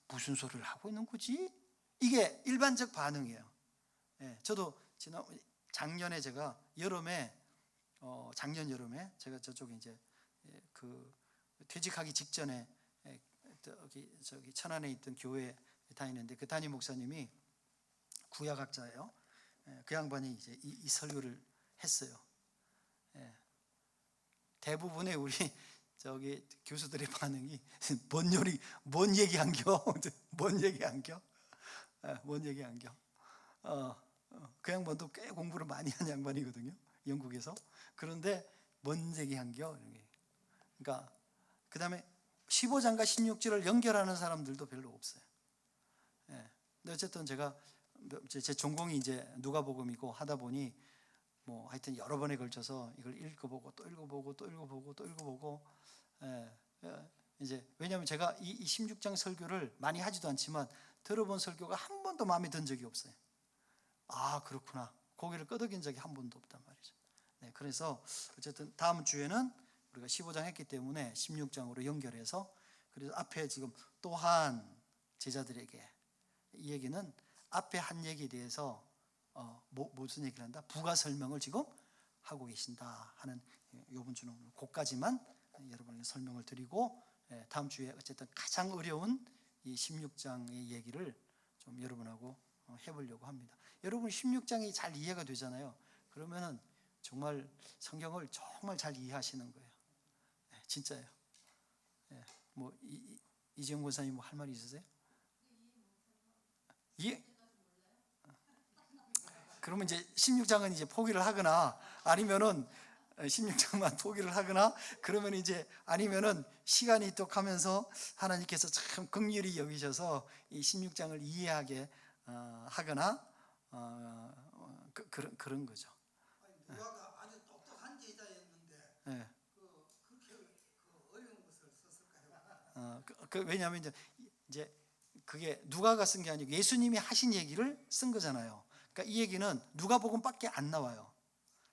무슨 소리를 하고 있는 거지? 이게 일반적 반응이에요. 저도 작년에 제가 작년 여름에 제가 저쪽에 이제 그 퇴직하기 직전에 저기 천안에 있던 교회에 다니는데, 그 담임 목사님이 구약학자예요. 그 양반이 이제 이 설교를 했어요. 대부분의 우리 저기 교수들의 반응이 뭔 얘기한겨? 그 양반도 꽤 공부를 많이 한 양반이거든요, 영국에서. 그런데 뭔 얘기한겨? 그러니까 그 다음에 15장과 16절을 연결하는 사람들도 별로 없어요. 예. 근데 어쨌든 제가 제 전공이 이제 누가복음이고 하다 보니 뭐 하여튼 여러 번에 걸쳐서 이걸 읽어보고 또 읽어보고 또 읽어보고 또 읽어보고, 이제 왜냐하면 제가 이 16장 설교를 많이 하지도 않지만 들어본 설교가 한 번도 마음에 든 적이 없어요. 아, 그렇구나. 고개를 끄덕인 적이 한 번도 없단 말이죠. 네, 그래서 어쨌든 다음 주에는 우리가 15장 했기 때문에 16장으로 연결해서, 그래서 앞에 지금 또한 제자들에게, 이 얘기는 앞에 한 얘기에 대해서 무슨 얘기를 한다? 부가 설명을 지금 하고 계신다 하는, 이번 주는 그까지만 여러분에게 설명을 드리고, 다음 주에 어쨌든 가장 어려운 이 16장의 얘기를 좀 여러분하고 해보려고 합니다. 여러분 16장이 잘 이해가 되잖아요. 그러면은 정말 성경을 정말 잘 이해하시는 거예요. 진짜예요. 뭐 이재용 권사님 뭐 할 말이 있으세요? 예? 그러면 이제 16장은 이제 포기를 하거나, 아니면은 16장만 포기를 하거나, 그러면 이제 아니면은 시간이 또 가면서 하나님께서 참 긍휼히 여기셔서 이 16장을 이해하게 하거나 그런 거죠. 누가가 아주 똑똑한 제자였는데 네. 그렇게 어려운 것을 썼을까요? 왜냐하면 이제 그게 누가가 쓴 게 아니고 예수님이 하신 얘기를 쓴 거잖아요. 그러니까 이 얘기는 누가복음밖에 안 나와요.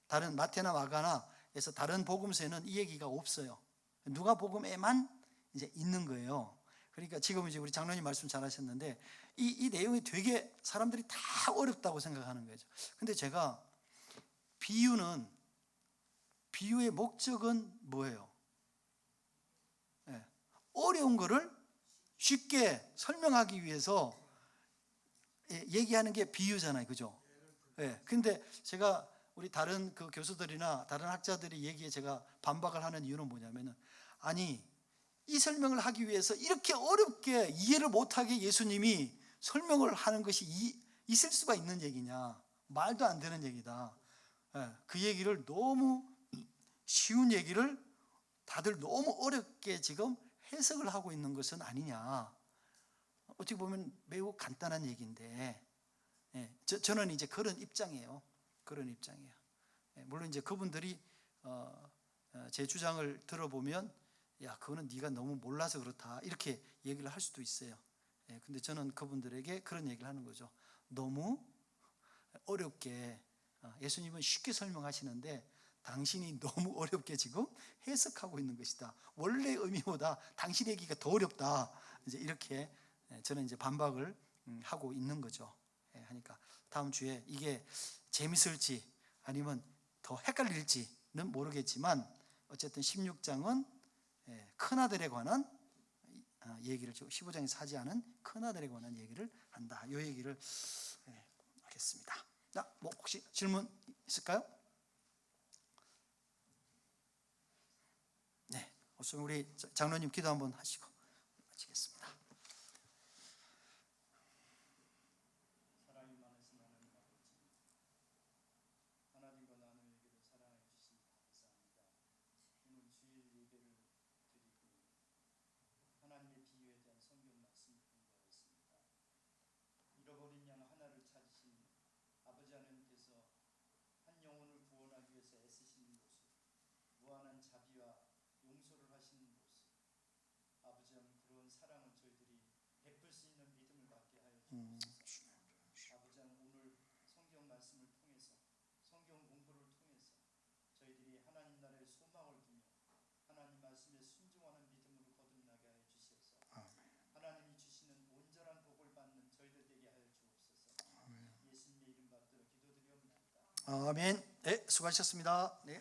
다른 마태나 마가나에서 다른 복음서에는 이 얘기가 없어요. 누가복음에만 이제 있는 거예요. 그러니까 지금 이제 우리 장로님 말씀 잘하셨는데 이 내용이 되게 사람들이 다 어렵다고 생각하는 거죠. 근데 제가 비유의 목적은 뭐예요? 어려운 거를 쉽게 설명하기 위해서 얘기하는 게 비유잖아요, 그죠? 근데 제가 우리 다른 그 교수들이나 다른 학자들이 얘기에 제가 반박을 하는 이유는 뭐냐면은, 아니 이 설명을 하기 위해서 이렇게 어렵게 이해를 못하게 예수님이 설명을 하는 것이 있을 수가 있는 얘기냐? 말도 안 되는 얘기다. 그 얘기를 너무 쉬운 얘기를 다들 너무 어렵게 지금 해석을 하고 있는 것은 아니냐. 어떻게 보면 매우 간단한 얘기인데, 저는 이제 그런 입장이에요. 그런 입장이에요. 물론 이제 그분들이 제 주장을 들어보면, 야, 그거는 네가 너무 몰라서 그렇다, 이렇게 얘기를 할 수도 있어요. 근데 저는 그분들에게 그런 얘기를 하는 거죠. 너무 어렵게, 예수님은 쉽게 설명하시는데 당신이 너무 어렵게 지금 해석하고 있는 것이다. 원래 의미보다 당신 얘기가 더 어렵다. 이제 이렇게 저는 이제 반박을 하고 있는 거죠. 하니까 다음 주에 이게 재밌을지 아니면 더 헷갈릴지는 모르겠지만, 어쨌든 16장은 큰아들에 관한 얘기를, 15장에서 하지 않은 큰아들에 관한 얘기를 한다. 이 얘기를 하겠습니다. 자, 뭐 혹시 질문 있을까요? 네, 없으면 우리 장로님 기도 한번 하시고 마치겠습니다. 사랑이 많으신 하나님 아버지, 하나님과 나누에게도 사랑해 주신 감사합니다. 오늘 주일 예배를 드리고 하나님의 비유에 대한 성경 말씀을 공부하였습니다. 잃어버린 양 하나를 찾으신 아버지 하나님께서 한 영혼을 구원하기 위해서 애쓰시는 모습, 무한한 자비와 용서를 하시는 모습, 아버지 하나님, 그런 사랑을 저희들이 베풀 수 있는 믿음을 갖게 하여 주옵소서. 아버지 하나님, 오늘 성경 말씀을 통해서, 성경 공부를 통해서 저희들이 하나님 나라의 소망을 두며 하나님 말씀에 순종하는 믿음으로 거듭나게 하여 주시옵소서. 하나님이 주시는 온전한 복을 받는 저희들 되게 하여 주옵소서. 예수님의 이름 받들어 기도드리옵나이다. 아멘. 네, 수고하셨습니다. 네.